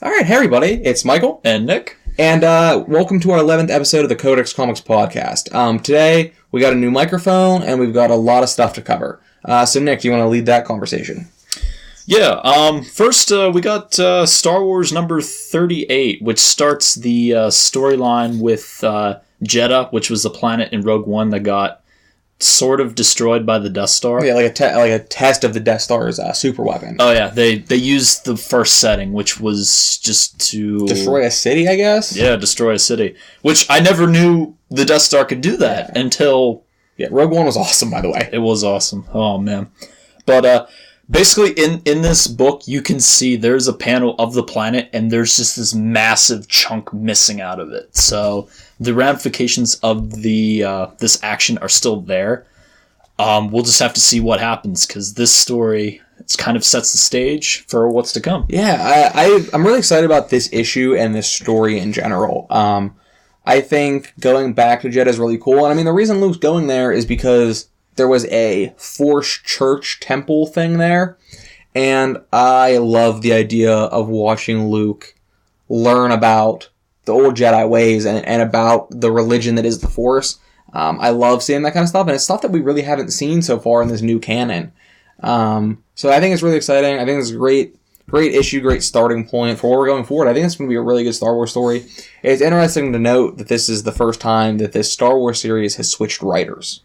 All right, hey everybody, it's Michael. And Nick. And welcome to our 11th episode of the Codex Comics podcast. Today, we got a new microphone, and we've got a lot of stuff to cover. So Nick, do you want to lead that conversation? Yeah, first we got Star Wars number 38, which starts the storyline with Jedha, which was the planet in Rogue One that got sort of destroyed by the Death Star. Yeah, like a test of the Death Star's super weapon. Oh yeah, they used the first setting, which was just to... Destroy a city, I guess? Yeah, destroy a city. Which I never knew the Death Star could do that until... Yeah, Rogue One was awesome, by the way. It was awesome. Oh, man. But basically, in this book, you can see there's a panel of the planet, and there's just this massive chunk missing out of it. So the ramifications of the this action are still there. We'll just have to see what happens, because this story kind of sets the stage for what's to come. Yeah, I'm really excited about this issue and this story in general. I think going back to Jedha is really cool. And I mean, the reason Luke's going there is because there was a Force Church temple thing there. And I love the idea of watching Luke learn about the old Jedi ways and about the religion that is the Force. I love seeing that kind of stuff. And it's stuff that we really haven't seen so far in this new canon. So I think it's really exciting. I think it's a great issue, great starting point for where we're going forward. I think it's going to be a really good Star Wars story. It's interesting to note that this is the first time that this Star Wars series has switched writers.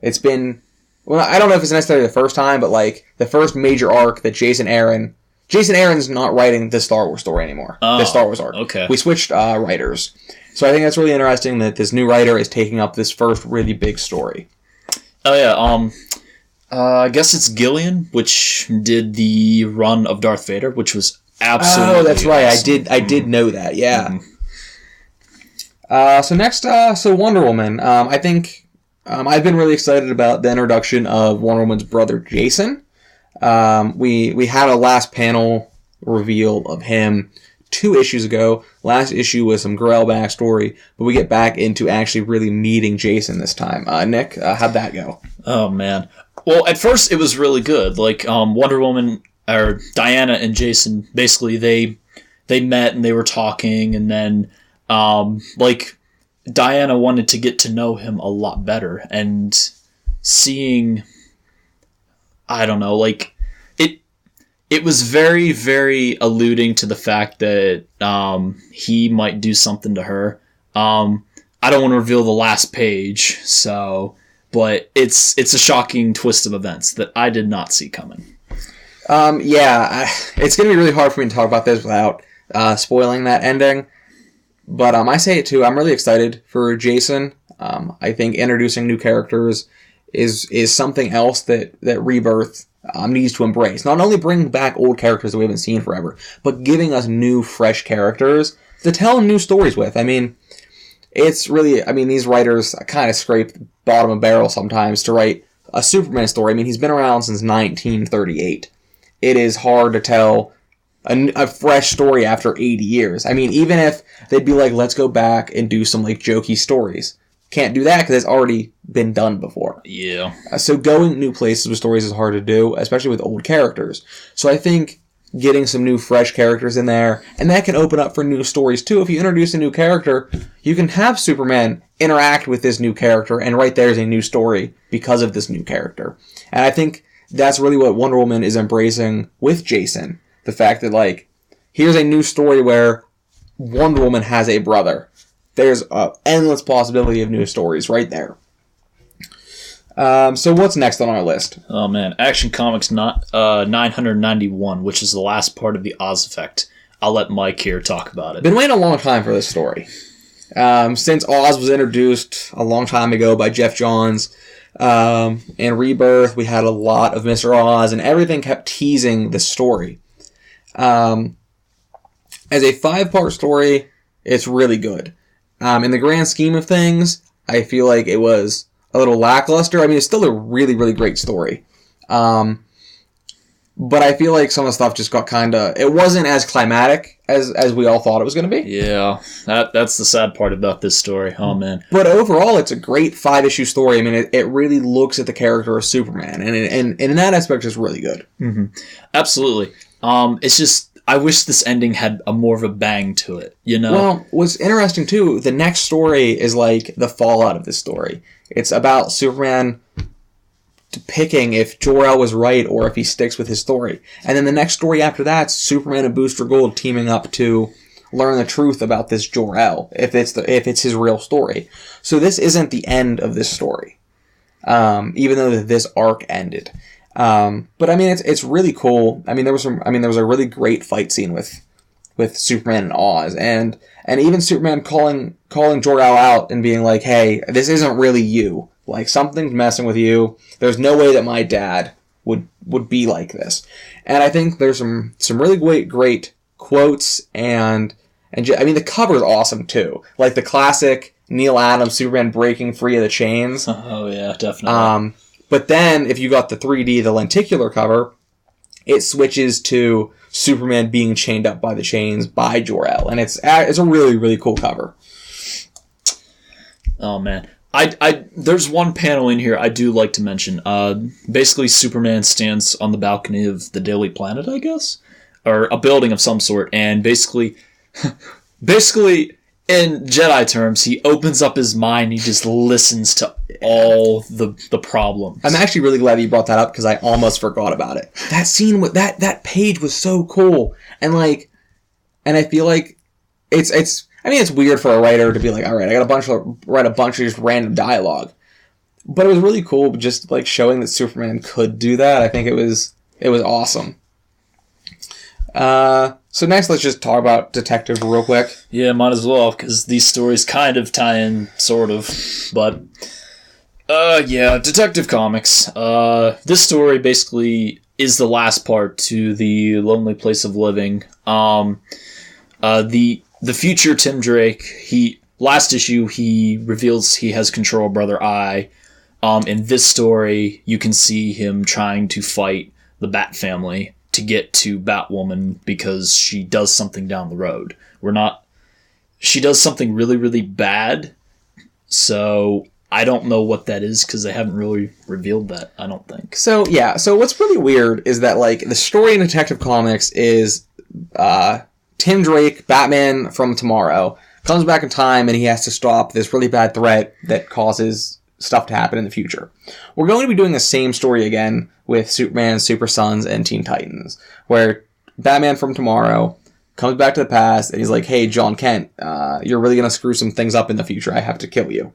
It's been, well, I don't know if it's necessarily the first time, but like the first major arc that Jason Aaron's not writing this Star Wars story anymore. This Star Wars arc. Okay. We switched writers. So I think that's really interesting that this new writer is taking up this first really big story. Oh yeah, I guess it's Gillian, which did the run of Darth Vader, which was absolutely Oh, that's right. awesome. I did know that, yeah. So next, Wonder Woman. I think I've been really excited about the introduction of Wonder Woman's brother, Jason. We had a last panel reveal of him 2 issues ago. Last issue was some Grell backstory, but we get back into actually really meeting Jason this time. Nick, how'd that go? Oh, man. Well, at first it was really good. Like, Wonder Woman, or Diana and Jason, basically they met and they were talking, and then, Diana wanted to get to know him a lot better, and seeing, I don't know, it was very, very alluding to the fact that he might do something to her. I don't want to reveal the last page, but it's a shocking twist of events that I did not see coming. It's going to be really hard for me to talk about this without spoiling that ending. But I say it too, I'm really excited for Jason. I think introducing new characters is something else that Rebirth needs to embrace. Not only bring back old characters that we haven't seen forever, but giving us new, fresh characters to tell new stories with. I mean, it's really, these writers kind of scrape the bottom of the barrel sometimes to write a Superman story. I mean, he's been around since 1938. It is hard to tell a fresh story after 80 years. I mean, even if they'd be like, let's go back and do some jokey stories. Can't do that because it's already been done before. Yeah. So going new places with stories is hard to do, especially with old characters. So I think getting some new fresh characters in there, and that can open up for new stories too. If you introduce a new character, you can have Superman interact with this new character, and right there is a new story because of this new character. And I think that's really what Wonder Woman is embracing with Jason. The fact that, here's a new story where Wonder Woman has a brother. There's an endless possibility of new stories right there. So what's next on our list? Oh, man. Action Comics 991, which is the last part of the Oz Effect. I'll let Mike here talk about it. Been waiting a long time for this story. Since Oz was introduced a long time ago by Jeff Johns, in Rebirth, we had a lot of Mr. Oz, and everything kept teasing this story. As a 5-part story, it's really good. In the grand scheme of things, I feel like it was a little lackluster. I mean, it's still a really, really great story. But I feel like some of the stuff just got it wasn't as climatic as we all thought it was going to be. Yeah, that's the sad part about this story. Oh, man. But overall, it's a great 5-issue story. I mean, it really looks at the character of Superman, and in that aspect, it's really good. Mm-hmm. Absolutely. It's just, I wish this ending had a more of a bang to it, you know? Well, what's interesting, too, the next story is, like, the fallout of this story. It's about Superman picking if Jor-El was right or if he sticks with his story. And then the next story after that, Superman and Booster Gold teaming up to learn the truth about this Jor-El, if it's his real story. So this isn't the end of this story, even though this arc ended. But I mean, it's really cool. I mean, there was a really great fight scene with Superman and Oz, and even Superman calling Jor-El out and being like, "Hey, this isn't really you. Like, something's messing with you. There's no way that my dad would be like this." And I think there's some really great quotes and I mean, the cover's awesome too. Like the classic Neil Adams Superman breaking free of the chains. Oh yeah, definitely. But then if you got the 3D, the lenticular cover, it switches to Superman being chained up by the chains by Jor-El, and it's a really, really cool cover. Oh man. There's one panel in here I do like to mention. Basically, Superman stands on the balcony of the Daily Planet, I guess, or a building of some sort, and basically, in Jedi terms, he opens up his mind. He just listens to all the problems. I'm actually really glad you brought that up because I almost forgot about it. That scene with that page was so cool, and I feel like it's. I mean, it's weird for a writer to be like, all right, I got write a bunch of just random dialogue, but it was really cool just like showing that Superman could do that. I think it was awesome. So next, let's just talk about Detective real quick. Yeah, might as well, because these stories kind of tie in, sort of. But, yeah, Detective Comics. This story basically is the last part to the Lonely Place of Living. The future Tim Drake, last issue, he reveals he has control of Brother Eye. In this story, you can see him trying to fight the Bat family to get to Batwoman because she does something down the road. She does something really, really bad. So I don't know what that is because they haven't really revealed that, I don't think. So, yeah. So what's really weird is that, like, the story in Detective Comics is Tim Drake, Batman from tomorrow, comes back in time and he has to stop this really bad threat that causes stuff to happen in the future. We're going to be doing the same story again with Superman, Super Sons, and Teen Titans, where Batman from tomorrow comes back to the past and he's like, "Hey, John Kent, you're really going to screw some things up in the future. I have to kill you."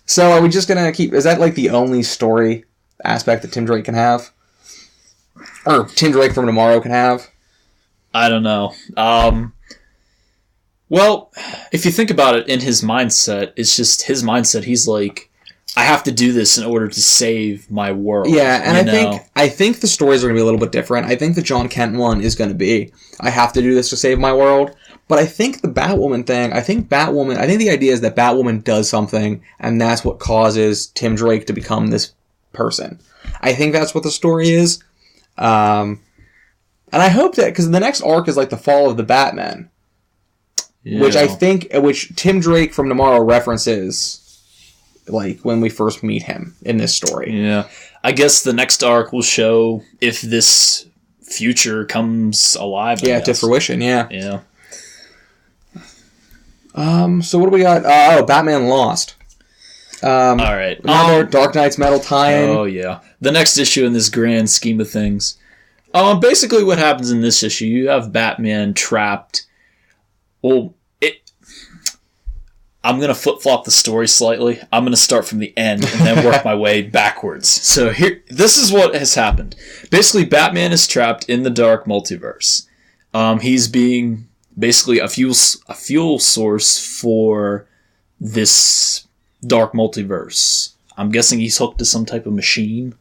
So are we just going to is that like the only story aspect that Tim Drake can have? Or Tim Drake from tomorrow can have? I don't know. Well, if you think about it, in his mindset, it's just his mindset. He's like, I have to do this in order to save my world. Yeah, and I think the stories are going to be a little bit different. I think the John Kent one is going to be, I have to do this to save my world. But I think the Batwoman thing, I think the idea is that Batwoman does something, and that's what causes Tim Drake to become this person. I think that's what the story is. And I hope that, because the next arc is like the fall of the Batman. Yeah. Which Tim Drake from tomorrow references, like, when we first meet him in this story. Yeah. I guess the next arc will show if this future comes alive, I guess. To fruition, yeah. Yeah. So what do we got? Batman Lost. All right. Another Dark Knight's Metal tie-in. Oh, yeah. The next issue in this grand scheme of things. Basically what happens in this issue, you have Batman trapped. Well, I'm going to flip-flop the story slightly. I'm going to start from the end and then work my way backwards. So this is what has happened. Basically, Batman is trapped in the dark multiverse. He's being basically a fuel source for this dark multiverse. I'm guessing he's hooked to some type of machine.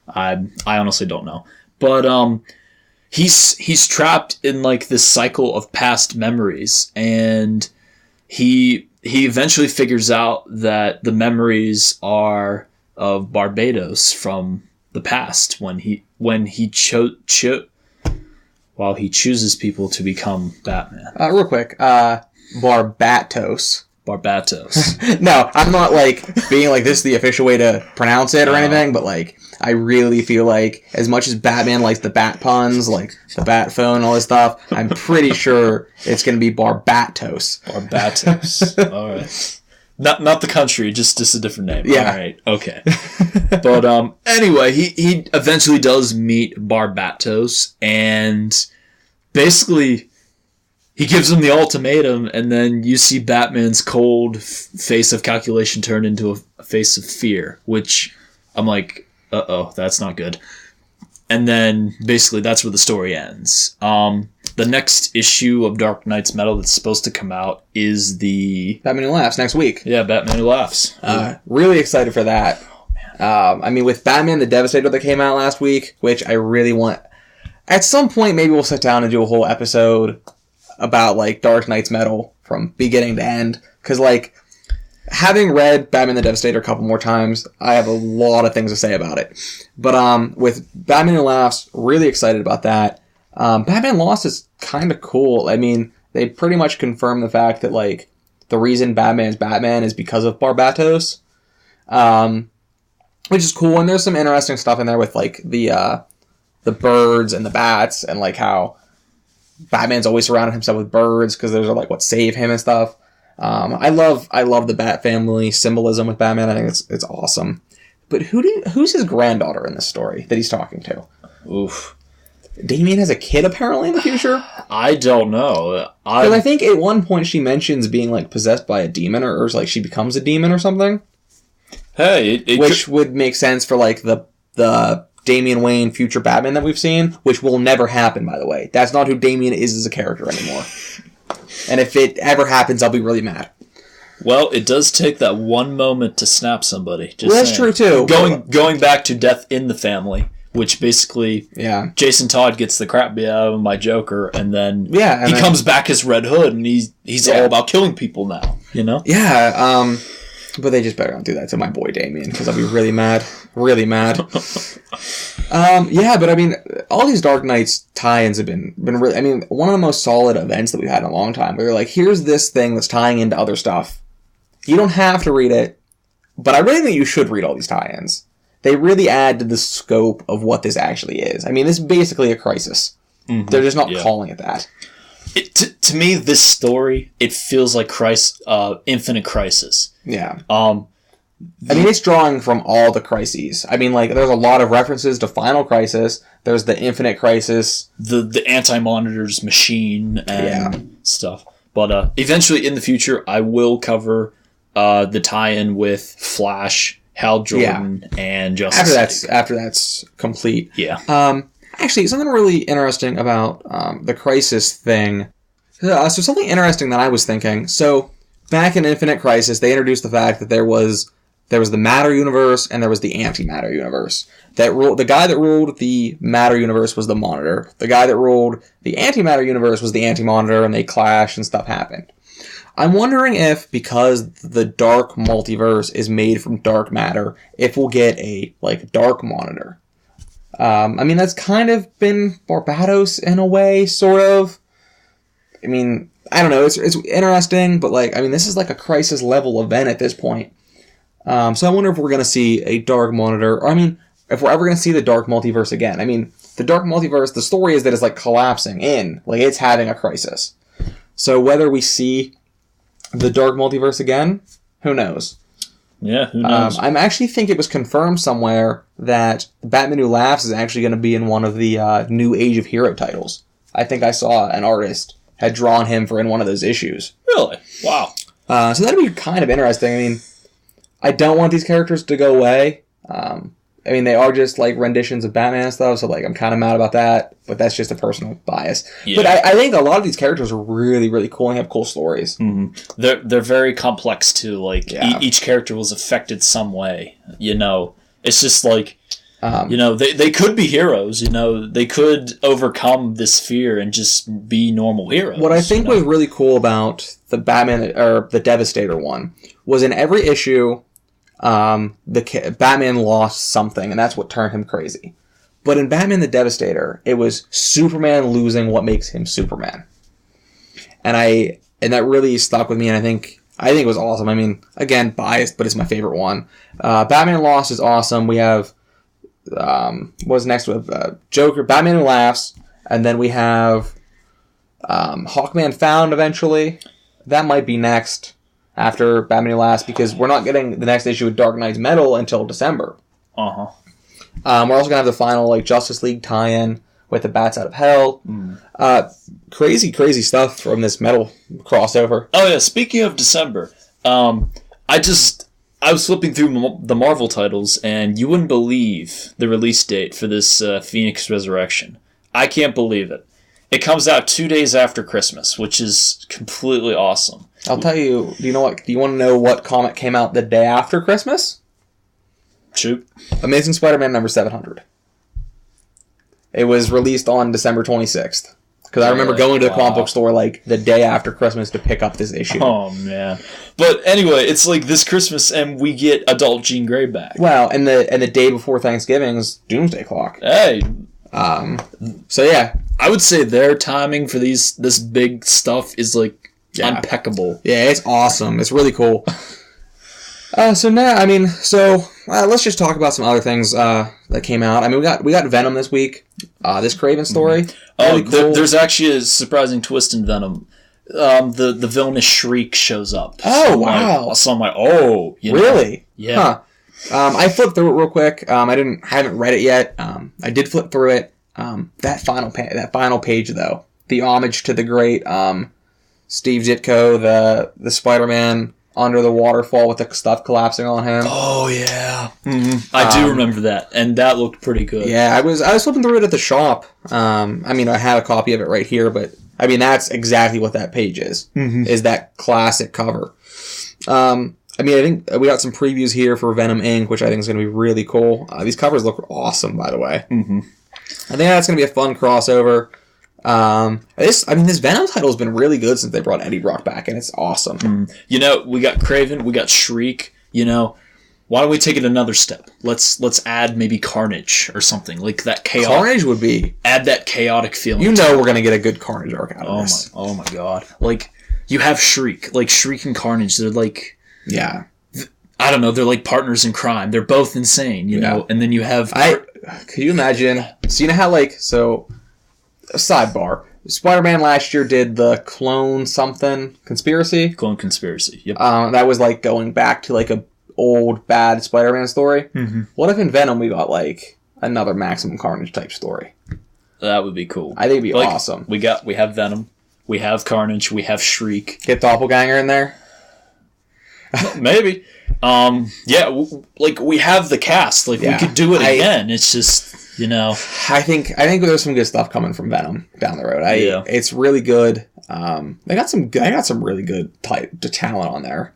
I honestly don't know. But he's trapped in like this cycle of past memories, and he eventually figures out that the memories are of Barbados from the past when he chooses people to become Batman. Real quick, Barbatos. Barbatos. No, I'm not like being like this is the official way to pronounce it or anything, but like I really feel like as much as Batman likes the bat puns, like the bat phone and all this stuff, I'm pretty sure it's going to be Barbatos. Barbatos. All right. Not the country, just a different name. Yeah. All right. Okay. But anyway, he eventually does meet Barbatos, and basically he gives him the ultimatum, and then you see Batman's cold face of calculation turn into a face of fear, which I'm like, uh-oh, that's not good. And then basically that's where the story ends. The next issue of Dark Knight's Metal that's supposed to come out is the Batman Who Laughs next week. Yeah, Batman Who Laughs. Really excited for that. I mean, with Batman the Devastator that came out last week, which I really want... At some point, maybe we'll sit down and do a whole episode about, like, Dark Knight's Metal from beginning to end. Because, like, having read Batman the Devastator a couple more times, I have a lot of things to say about it. But with Batman Who Laughs, really excited about that. Batman Lost is kind of cool. I mean, they pretty much confirm the fact that, like, the reason Batman's Batman is because of Barbatos. Which is cool, and there's some interesting stuff in there with, like, the birds and the bats, and, like, how Batman's always surrounded himself with birds, because those are, like, what save him and stuff. I love the Bat family symbolism with Batman. I think it's awesome. But who's his granddaughter in this story that he's talking to? Oof. Damian has a kid apparently in the future? I don't know. Because I think at one point she mentions being, like, possessed by a demon, or like she becomes a demon or something. Hey, which would make sense for, like, the Damian Wayne future Batman that we've seen, which will never happen, by the way. That's not who Damian is as a character anymore. And if it ever happens, I'll be really mad. Well, it does take that one moment to snap somebody. Just that's true, too. Going back to Death in the Family, which basically, Jason Todd gets the crap beat out of him by Joker, and then he comes back as Red Hood, and he's all about killing people now, you know? Yeah, but they just better not do that to my boy Damian, because I'll be really mad. Really mad. But I mean, all these Dark Knights tie-ins have been really... I mean, one of the most solid events that we've had in a long time, where you're like, here's this thing that's tying into other stuff. You don't have to read it, but I really think you should read all these tie-ins. They really add to the scope of what this actually is. I mean, this is basically a crisis. Mm-hmm. They're just not calling it that. To me, this story, it feels like Infinite Crisis. Yeah. I mean, it's drawing from all the crises. I mean, like, there's a lot of references to Final Crisis. There's the Infinite Crisis. The Anti-Monitor's machine and stuff. But eventually, in the future, I will cover the tie-in with Flash, Hal Jordan, and Justice League. After that's complete. Yeah. Actually, something really interesting about the Crisis thing. So something interesting that I was thinking. So, back in Infinite Crisis, they introduced the fact that there was the Matter Universe and there was the Antimatter Universe. The guy that ruled the Matter Universe was the Monitor. The guy that ruled the Antimatter Universe was the Anti-Monitor, and they clashed and stuff happened. I'm wondering if, because the Dark Multiverse is made from dark matter, if we'll get a, like, Dark Monitor. I mean, that's kind of been Barbatos in a way, sort of. I mean, I don't know, it's interesting, but, like, I mean, this is like a Crisis level event at this point. So I wonder if we're going to see a Dark Monitor, or I mean, if we're ever going to see the Dark Multiverse again. I mean, the Dark Multiverse, the story is that it's, like, collapsing in, like, it's having a crisis. So whether we see the Dark Multiverse again, who knows? Yeah, who knows? I actually think it was confirmed somewhere that Batman Who Laughs is actually going to be in one of the new Age of Hero titles. I think I saw an artist had drawn him for in one of those issues. Really? Wow. So that'd be kind of interesting. I mean, I don't want these characters to go away. I mean, they are just, like, renditions of Batman and stuff, so, like, I'm kind of mad about that, but that's just a personal bias. Yeah. But I think a lot of these characters are really, really cool and have cool stories. Mm-hmm. They're very complex, too. Like, each character was affected some way, you know. It's just, like, you know, they could be heroes, you know. They could overcome this fear and just be normal heroes. What I think was really cool about the Batman, or the Devastator one, was in every issue... Batman lost something, and that's what turned him crazy. But in Batman the Devastator, it was Superman losing what makes him Superman. And that really stuck with me, and I think I think it was awesome. I mean, again, biased, but it's my favorite one. Batman Lost is awesome. We have, what's next with Joker, Batman Who Laughs, and then we have Hawkman Found eventually. That might be next after Batman Who Laughs, because we're not getting the next issue of Dark Knight's Metal until December. Uh-huh. We're also going to have the final like Justice League tie-in with the Bats Out of Hell. Crazy, crazy stuff from this metal crossover. Oh yeah, speaking of December, I was flipping through the Marvel titles, and you wouldn't believe the release date for this Phoenix Resurrection. I can't believe it. It comes out 2 days after Christmas, which is completely awesome. I'll tell you, do you want to know what comic came out the day after Christmas? Shoot. Amazing Spider-Man number 700. It was released on December 26th. Because I remember going to the comic book store like the day after Christmas to pick up this issue. Oh, man. But anyway, it's like this Christmas and we get adult Jean Grey back. Wow, and the day before Thanksgiving is Doomsday Clock. Hey. So yeah. I would say their timing for this big stuff is like impeccable. Yeah, it's awesome. It's really cool. Let's just talk about some other things that came out. I mean, we got Venom this week. This Kraven story. Really cool. There's actually a surprising twist in Venom. The villainous Shriek shows up. Oh, wow. So I'm like, oh, really? Yeah. Huh. I flipped through it real quick. I haven't read it yet. I did flip through it. That final page though, the homage to the great Steve Ditko, the Spider-Man under the waterfall with the stuff collapsing on him. Oh yeah, I do remember that, and that looked pretty good. Yeah, I was flipping through it at the shop. I have a copy of it right here, but I mean that's exactly what that page is. Is that classic cover. I think we got some previews here for Venom Inc., which I think is going to be really cool. These covers look awesome, by the way. I think that's going to be a fun crossover. This Venom title has been really good since they brought Eddie Brock back, and it's awesome. We got Kraven, we got Shriek. Why don't we take it another step? Let's add maybe Carnage or something like that. Carnage would be add that chaotic feeling. We're going to get a good Carnage arc out of this. Oh my god! Like you have Shriek, like Shriek and Carnage. They're like I don't know. They're like partners in crime. They're both insane, you know. And then you have. Could you imagine? So you know how sidebar. Spider-Man last year did the clone something conspiracy. Clone conspiracy. Yep. That was like going back to like a old bad Spider-Man story. What if in Venom we got like another Maximum Carnage type story? That would be cool. I think it'd be awesome. We have Venom. We have Carnage. We have Shriek. Get Doppelganger in there. Maybe. We have the cast. We could do it again. It's just, I think there's some good stuff coming from Venom down the road. It's really good. They got some really good talent on there.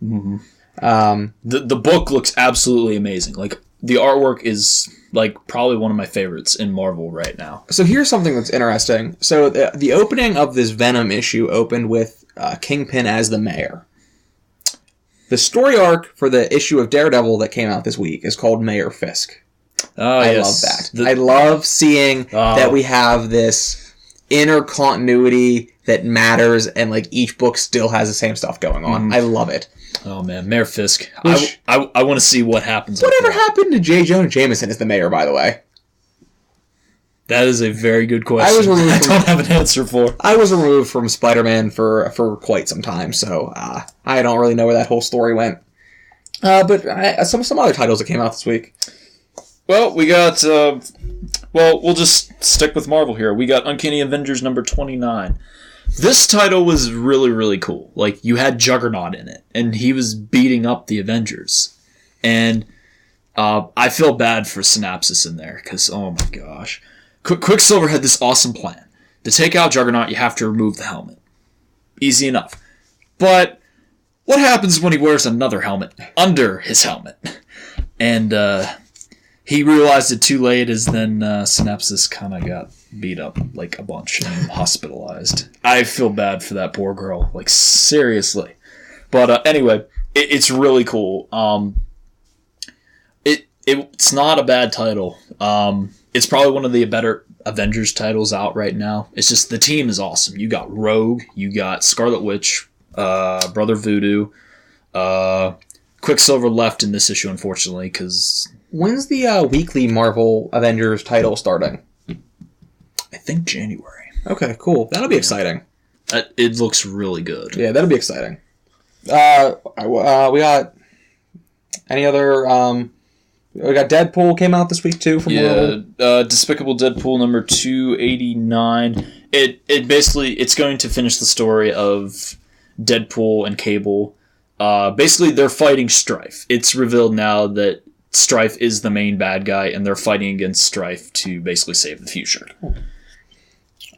The book looks absolutely amazing. Like the artwork is like probably one of my favorites in Marvel right now. So here's something that's interesting. So the opening of this Venom issue opened with Kingpin as the mayor. The story arc for the issue of Daredevil that came out this week is called Mayor Fisk. Oh, I love that. I love seeing that we have this inner continuity that matters, and like each book still has the same stuff going on. I love it. Oh man, Mayor Fisk. I want to see what happens. Whatever happened to J. Jonah Jameson as the mayor, by the way? That is a very good question. I don't have an answer for. I was removed from Spider-Man for quite some time, so I don't really know where that whole story went. But some other titles that came out this week. Well, we got... we'll just stick with Marvel here. We got Uncanny Avengers number 29. This title was really, really cool. Like, you had Juggernaut in it, and he was beating up the Avengers. And I feel bad for Synapsis in there, because, oh my gosh. Quicksilver had this awesome plan. To take out Juggernaut, you have to remove the helmet. Easy enough. But what happens when he wears another helmet under his helmet? And he realized it too late, as then Synapsis kind of got beat up like a bunch and hospitalized. I feel bad for that poor girl. Like, seriously. But anyway, it's really cool. It's not a bad title. It's probably one of the better Avengers titles out right now. It's just the team is awesome. You got Rogue, you got Scarlet Witch, Brother Voodoo, Quicksilver left in this issue, unfortunately, because... When's the weekly Marvel Avengers title starting? I think January. Okay, cool. That'll be exciting. It looks really good. Yeah, that'll be exciting. We got... Any other... we got Deadpool came out this week, too, from Marvel. Despicable Deadpool number 289. It basically... It's going to finish the story of Deadpool and Cable. Basically, they're fighting Strife. It's revealed now that Strife is the main bad guy, and they're fighting against Strife to basically save the future.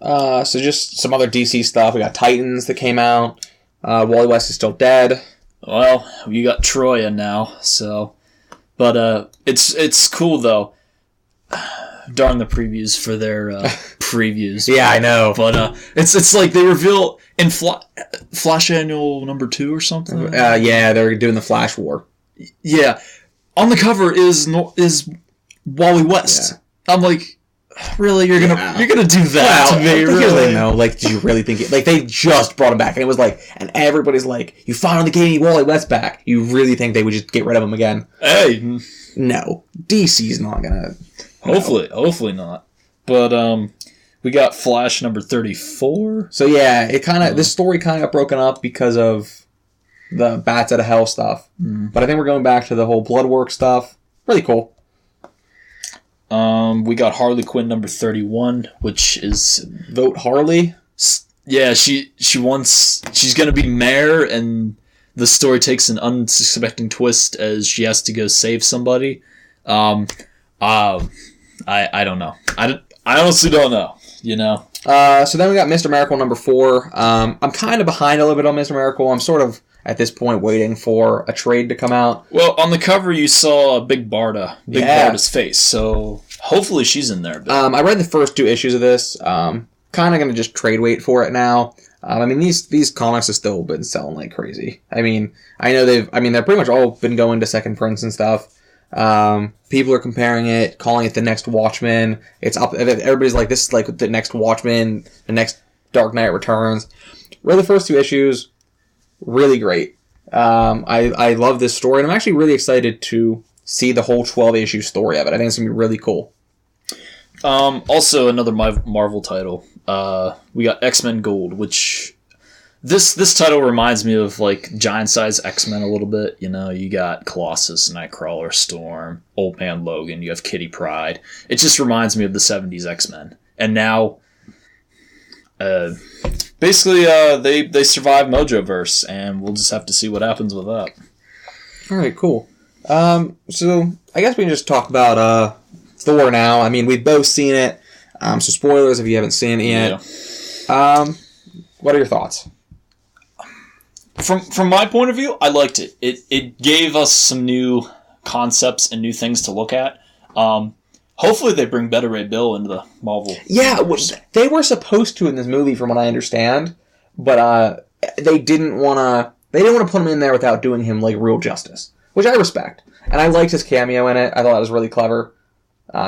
So just some other DC stuff. We got Titans that came out. Wally West is still dead. Well, you got Troya now, so... But it's cool, though. Darn the previews for their previews. Yeah, I know. But it's like they reveal in Flash Annual number 2 or something. Yeah, they're doing the Flash War. Yeah, on the cover is Wally West. Yeah. I'm like, really, you're gonna do that to me? Really? No, like, did you really think it? Like, they just brought him back, and it was like, and everybody's like, you finally gave Wally West back. You really think they would just get rid of him again? Hey, no, DC's not gonna. Hopefully not. But we got Flash number 34. So yeah, this story kind of got broken up because of the Bats Out of Hell stuff. But I think we're going back to the whole Bloodwork stuff. Really cool. We got Harley Quinn number 31, which is Vote Harley. Yeah, she's gonna be mayor, and the story takes an unsuspecting twist as she has to go save somebody. I don't know. I honestly don't know. You know. So then we got Mr. Miracle number 4. I'm kind of behind a little bit on Mr. Miracle. I'm sort of at this point waiting for a trade to come out. Well, on the cover you saw Big Barda's face. So hopefully she's in there. I read the first 2 issues of this. Kind of going to just trade wait for it now. I mean, these comics have still been selling like crazy. I mean, I know they're pretty much all been going to second prints and stuff. People are comparing it, calling it the next Watchmen. It's up. Everybody's like, this is like the next Watchmen, the next Dark Knight Returns. Read the first 2 issues, really great. I love this story, and I'm actually really excited to see the whole 12-issue story of it. I think it's gonna be really cool. Also, another Marvel title. We got X-Men Gold, which this title reminds me of like giant size X-Men a little bit. You know, you got Colossus, Nightcrawler, Storm, Old Man Logan. You have Kitty Pryde. It just reminds me of the 70s X-Men. And now, basically, they survive Mojoverse, and we'll just have to see what happens with that. All right, cool. So I guess we can just talk about Thor now. I mean, we've both seen it. So spoilers if you haven't seen it yet. Yeah. What are your thoughts? From my point of view, I liked it. It gave us some new concepts and new things to look at. Hopefully they bring Beta Ray Bill into the Marvel. Yeah, they were supposed to in this movie, from what I understand, but they didn't want to put him in there without doing him like real justice, which I respect. And I liked his cameo in it. I thought it was really clever.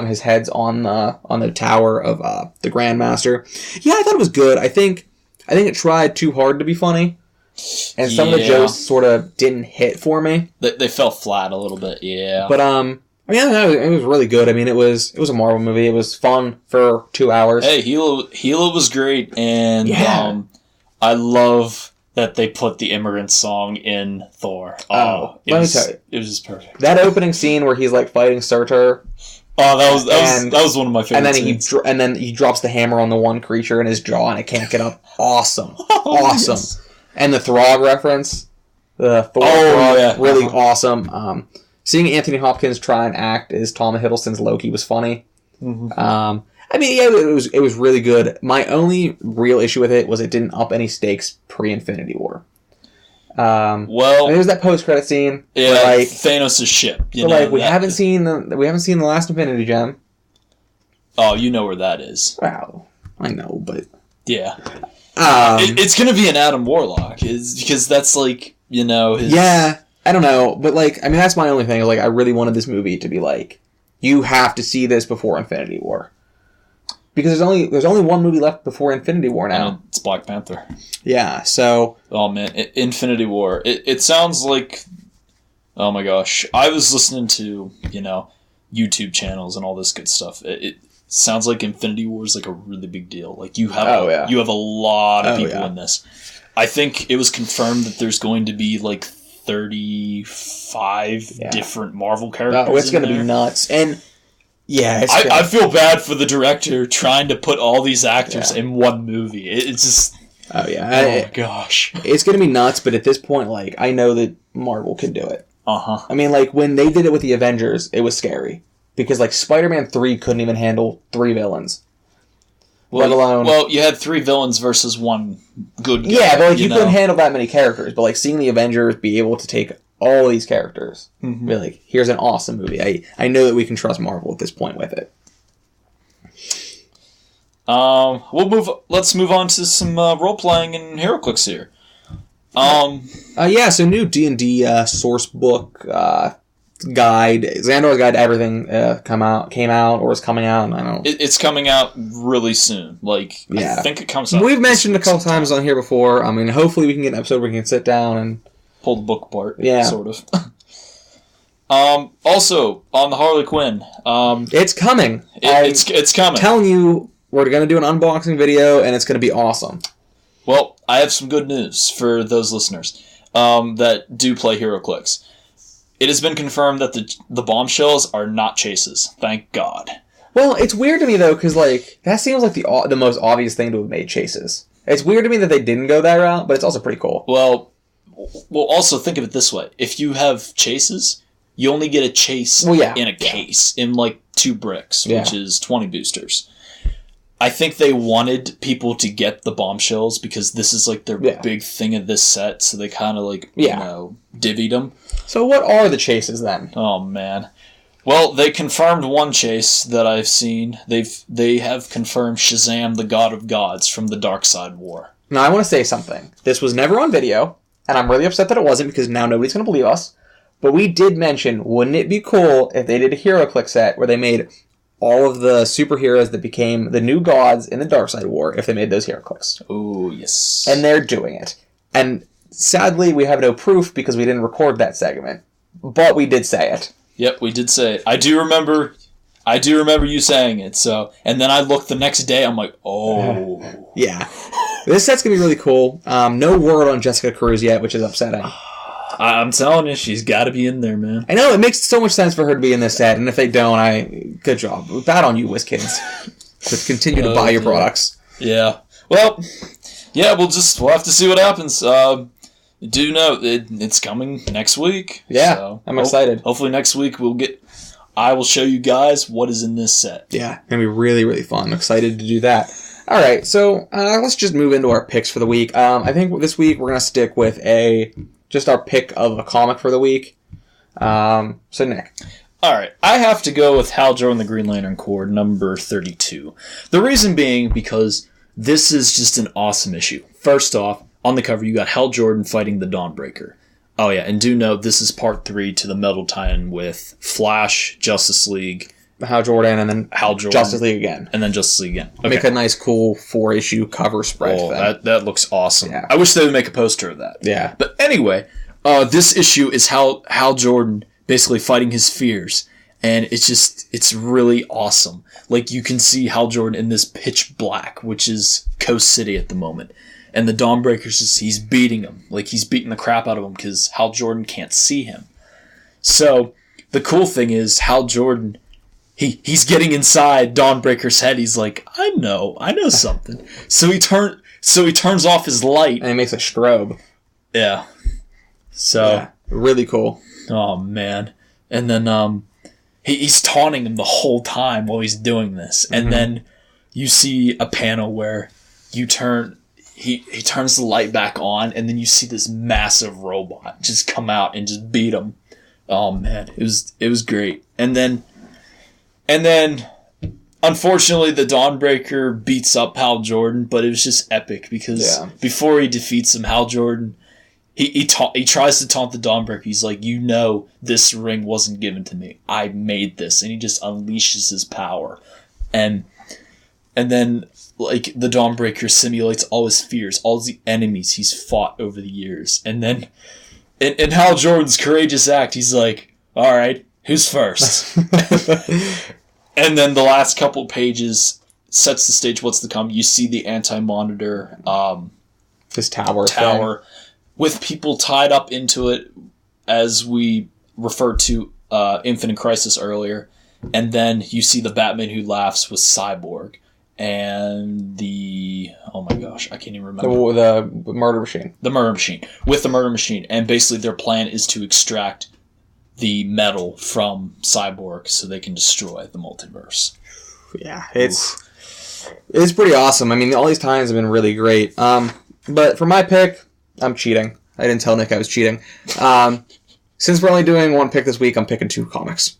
His head's on the tower of the Grandmaster. Yeah, I thought it was good. I think it tried too hard to be funny. And some of the jokes sort of didn't hit for me. They fell flat a little bit, yeah. But I mean, it was really good. I mean, it was a Marvel movie. It was fun for 2 hours. Hey, Hela was great, and I love that they put the Immigrant Song in Thor. Let me tell you, it was just perfect. That opening scene where he's like fighting Surtur. Oh, that was one of my favorite scenes. And then he drops the hammer on the one creature in his jaw, and it can't get up. Awesome, awesome. Yes. And the Throg reference, the Thor Throg, really awesome. Seeing Anthony Hopkins try and act as Tom Hiddleston's Loki was funny. Mm-hmm. I mean, yeah, it was really good. My only real issue with it was it didn't up any stakes pre-Infinity War. There's that post-credit scene. Yeah, where, like, Thanos' ship. We haven't seen the last Infinity Gem. Oh, you know where that is. Wow, I know, but yeah. It's going to be an Adam Warlock, because that's like, you know, his... Yeah, I don't know, but like, I mean, that's my only thing. Like, I really wanted this movie to be like, you have to see this before Infinity War. Because there's only one movie left before Infinity War now. And it's Black Panther. Yeah, so... Oh, man. Infinity War. It sounds like... Oh, my gosh. I was listening to, YouTube channels and all this good stuff. It sounds like Infinity War is like a really big deal. Like, you have a lot of people in this. I think it was confirmed that there's going to be, like, 35 different Marvel characters. Oh, it's going to be nuts. And... Yeah, I feel bad for the director trying to put all these actors in one movie. It's just... Oh, yeah. Oh, gosh. It's going to be nuts, but at this point, like, I know that Marvel can do it. Uh-huh. I mean, like, when they did it with the Avengers, it was scary. Because, like, Spider-Man 3 couldn't even handle 3 villains. Well, let alone... Well, you had 3 villains versus 1 good guy. Yeah, but, like, you couldn't handle that many characters. But, like, seeing the Avengers be able to take all these characters. Mm-hmm. Be like, here's an awesome movie. I know that we can trust Marvel at this point with it. Let's move on to some role-playing and HeroClix here. So new D&D source book guide, Xandor's Guide to Everything came out or is coming out. I don't know. It's coming out really soon. I think it comes out. We've mentioned a couple times on here before. I mean, hopefully we can get an episode where we can sit down and pull the book apart. Yeah. Sort of. Also, on the Harley Quinn. It's coming. It's coming. I'm telling you, we're going to do an unboxing video, and it's going to be awesome. Well, I have some good news for those listeners that do play HeroClix. It has been confirmed that the bombshells are not chases. Thank God. Well, it's weird to me, though, because, like, that seems like the most obvious thing to have made chases. It's weird to me that they didn't go that route, but it's also pretty cool. Well, also think of it this way. If you have chases, you only get a chase in a case, in, like, 2 bricks, which is 20 boosters. I think they wanted people to get the bombshells because this is, like, their big thing of this set, so they kind of, like, divvied them. So what are the chases, then? Oh, man. Well, they confirmed one chase that I've seen. They have confirmed Shazam, the God of Gods, from the Dark Side War. Now, I want to say something. This was never on video, and I'm really upset that it wasn't because now nobody's going to believe us. But we did mention, wouldn't it be cool if they did a HeroClix set where they made all of the superheroes that became the new gods in the Dark Side War if they made those HeroClix? Oh, yes. And they're doing it. And sadly, we have no proof because we didn't record that segment. But we did say it. Yep, we did say it. I do remember you saying it. So, and then I looked the next day, I'm like, oh. Yeah. This set's going to be really cool. No word on Jessica Cruz yet, which is upsetting. I'm telling you, she's got to be in there, man. I know, it makes so much sense for her to be in this set, and if they don't, good job. Bad on you, WizKids. Just continue to buy your products. Yeah. Well, yeah, we'll have to see what happens. Do know it's coming next week. Yeah, so I'm excited. Hopefully next week I will show you guys what is in this set. Yeah, it's going to be really, really fun. I'm excited to do that. All right, so let's just move into our picks for the week. I think this week we're going to stick with just our pick of a comic for the week. So, Nick. All right. I have to go with Hal Jordan, the Green Lantern Corps, number 32. The reason being because this is just an awesome issue. First off, on the cover, you got Hal Jordan fighting the Dawnbreaker. Oh, yeah, and do note, this is part 3 to the metal tie-in with Flash, Justice League, Hal Jordan, and then Hal Jordan, Justice League again. And then Justice League again. Okay. Make a nice, cool 4-issue cover spread thing. That looks awesome. Yeah. I wish they would make a poster of that. Yeah. But anyway, this issue is Hal Jordan basically fighting his fears. And it's really awesome. Like, you can see Hal Jordan in this pitch black, which is Coast City at the moment. And the Dawnbreaker's he's beating him. Like, he's beating the crap out of him because Hal Jordan can't see him. So, the cool thing is, Hal Jordan, he's getting inside Dawnbreaker's head. He's like, I know something. So he turns off his light. And he makes a strobe. Yeah. So. Yeah, really cool. Oh, man. And then, he's taunting him the whole time while he's doing this. And then you see a panel where he turns the light back on, and then you see this massive robot just come out and just beat him. Oh man, it was great. And then unfortunately the Dawnbreaker beats up Hal Jordan, but it was just epic because before he defeats him, Hal Jordan he tries to taunt the Dawnbreaker. He's like, this ring wasn't given to me. I made this. And he just unleashes his power. And And then, like, the Dawnbreaker simulates all his fears, all the enemies he's fought over the years. And then, in Hal Jordan's courageous act, he's like, all right, who's first? And then the last couple pages sets the stage what's to come. You see the Anti-Monitor this tower with people tied up into it, as we referred to Infinite Crisis earlier. And then you see the Batman Who Laughs with Cyborg. And oh my gosh, I can't even remember. The Murder Machine. The Murder Machine. With the Murder Machine. And basically their plan is to extract the metal from Cyborg so they can destroy the multiverse. Yeah, it's pretty awesome. I mean, all these times have been really great. But for my pick, I'm cheating. I didn't tell Nick I was cheating. Since we're only doing one pick this week, I'm picking 2 comics.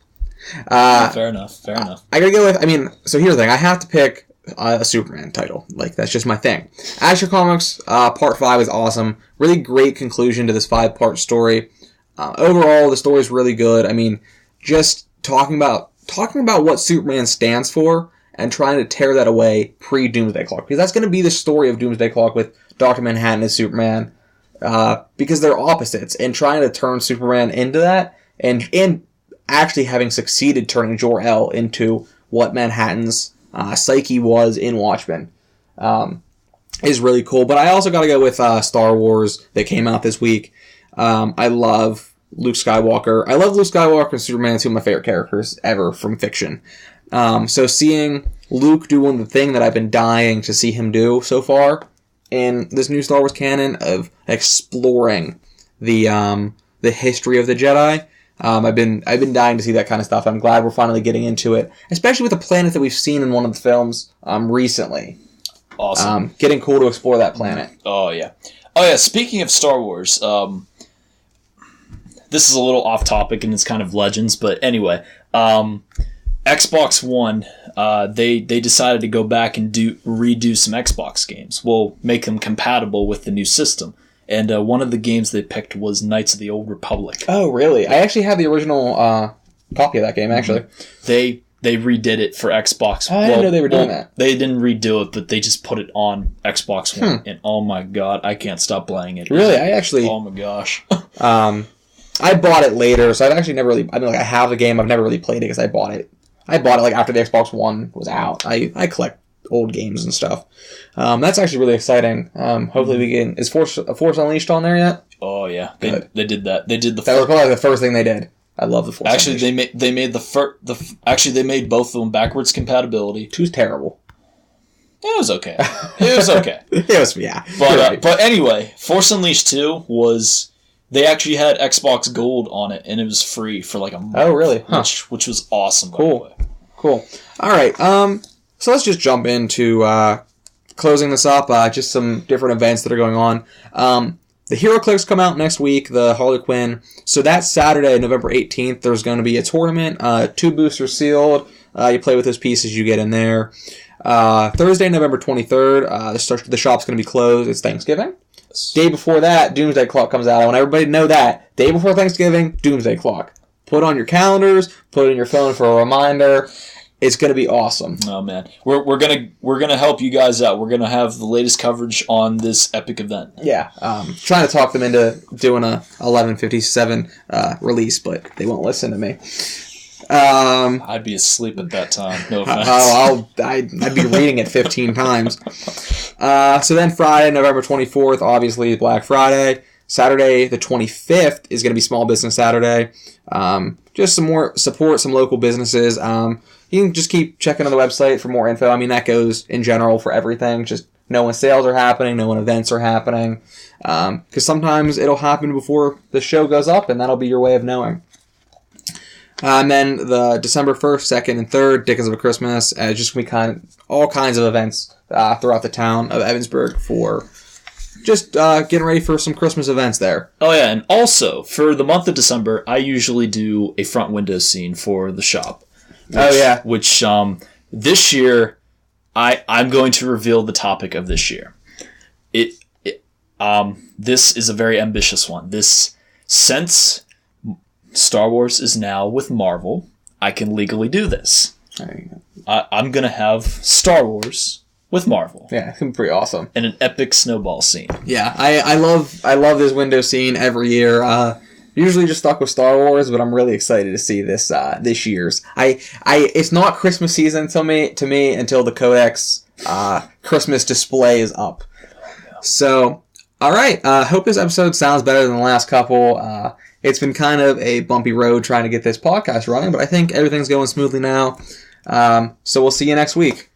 Fair enough. I gotta go with, so here's the thing. I have to pick a Superman title. Like, that's just my thing. Action Comics, Part 5 is awesome. Really great conclusion to this 5-part story. Overall, the story is really good. I mean, just talking about what Superman stands for and trying to tear that away pre-Doomsday Clock. Because that's going to be the story of Doomsday Clock with Dr. Manhattan as Superman. Because they're opposites. And trying to turn Superman into that. And actually having succeeded turning Jor-El into what Manhattan's psyche was in Watchmen. Is really cool. But I also got to go with Star Wars that came out this week. I love Luke Skywalker. I love Luke Skywalker and Superman, 2 of my favorite characters ever from fiction. So seeing Luke doing the thing that I've been dying to see him do so far in this new Star Wars canon of exploring the history of the Jedi, I've been dying to see that kind of stuff. I'm glad we're finally getting into it, especially with the planet that we've seen in one of the films recently. Awesome. Getting cool to explore that planet. Oh yeah. Speaking of Star Wars, this is a little off topic and it's kind of Legends, but anyway, Xbox One, they decided to go back and redo some Xbox games. We'll make them compatible with the new system. And one of the games they picked was Knights of the Old Republic. Oh, really? I actually have the original copy of that game, actually. They redid it for Xbox. Oh, I didn't know they were doing that. They didn't redo it, but they just put it on Xbox One. And oh my god, I can't stop playing it. Really? Oh my gosh. I bought it later, so I've actually never really... I mean, like, I have the game, I've never really played it because I bought it. I bought it, like, after the Xbox One was out. I collect old games and stuff. That's actually really exciting. Hopefully we can... Is Force Unleashed on there yet? Oh, yeah. They did that. They did the... That was probably the first thing they did. I love the Force Unleashed. They made they made both of them backwards compatibility. 2's terrible. It was okay. It was, yeah. But anyway, Force Unleashed 2 was... They actually had Xbox Gold on it, and it was free for like a month. Oh, really? Huh. Which was awesome, by the way. Cool. All right. So let's just jump into closing this up. Just some different events that are going on. The Hero Clicks come out next week, the Harley Quinn. So that's Saturday, November 18th. There's going to be a tournament. 2 boosters sealed. You play with those pieces you get in there. Thursday, November 23rd, the shop's going to be closed. It's Thanksgiving. Day before that, Doomsday Clock comes out. I want everybody to know that. Day before Thanksgiving, Doomsday Clock. Put on your calendars, put it in your phone for a reminder. It's going to be awesome. Oh man, we're gonna help you guys out. We're gonna have the latest coverage on this epic event. Yeah, trying to talk them into doing a 11:57 release, but they won't listen to me. I'd be asleep at that time. No offense. I'd be reading it 15 times. So then Friday, November 24th, obviously Black Friday. Saturday, the 25th, is going to be Small Business Saturday. Just some more support, some local businesses. You can just keep checking on the website for more info. I mean, that goes in general for everything. Just know when sales are happening, know when events are happening. Because sometimes it'll happen before the show goes up, and that'll be your way of knowing. And then the December 1st, 2nd, and 3rd, Dickens of a Christmas, just going to be all kinds of events throughout the town of Ebensburg for just getting ready for some Christmas events there. Oh yeah, and also, for the month of December, I usually do a front window scene for the shop. Which this year, I'm going to reveal the topic of this year. This is a very ambitious one. Since Star Wars is now with Marvel, I can legally do this. I'm going to have Star Wars with Marvel. Yeah, it's pretty awesome. And an epic snowball scene. Yeah, I love this window scene every year. Usually just stuck with Star Wars, but I'm really excited to see this year's. It's not Christmas season to me until the Codex Christmas display is up. So, all right. Hope this episode sounds better than the last couple. It's been kind of a bumpy road trying to get this podcast running, but I think everything's going smoothly now. So we'll see you next week.